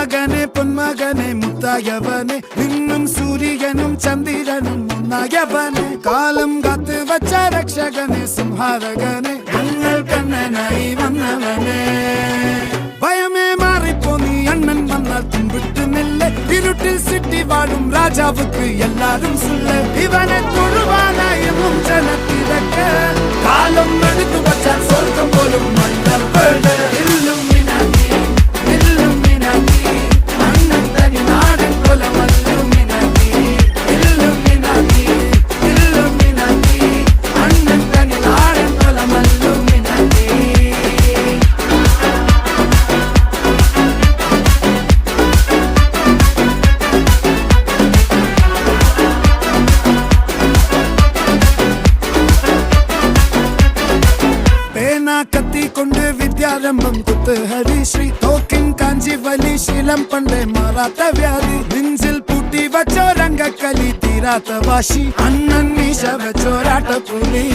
മകനെ പൊന്മകനെ മുത്തായവനെ നിന്നും സൂര്യനും ചന്ദ്രനും ഒന്നായവനെ കാലം കാത്ത് വച്ച രക്ഷകനെ സംഹാരകനെ ഞങ്ങൾ കണ്ണനായി വന്നവനെ ഭയമേ മാറിപ്പോ നീ അണ്ണൻ വന്നാൽ തുമ്പിട്ടുന്നില്ല ഇരുട്ടിൽ സിറ്റി വാഴും രാജാവുക്ക് എല്ലാരും സുല്ല ഇവനെ തൊഴുവാനായി ജനത്തിരക്ക് കാലം എടുത്തു വച്ചാൽ സ്വർഗം പോലും മണ്ണൽ കത്തിക്കൊണ്ട് വിദ്യാരംഭം കുത്ത് ഹരിശ്രീ തോക്കിൻ കാഞ്ചി വലി ശീലം പണ്ടേ മാറാത്ത വ്യാധി നെഞ്ചിൽ പൂട്ടി വച്ചോരംഗക്കലി തീരാത്ത വാശി അണ്ണൻ മീശ വെച്ചോരാട്ട പുലി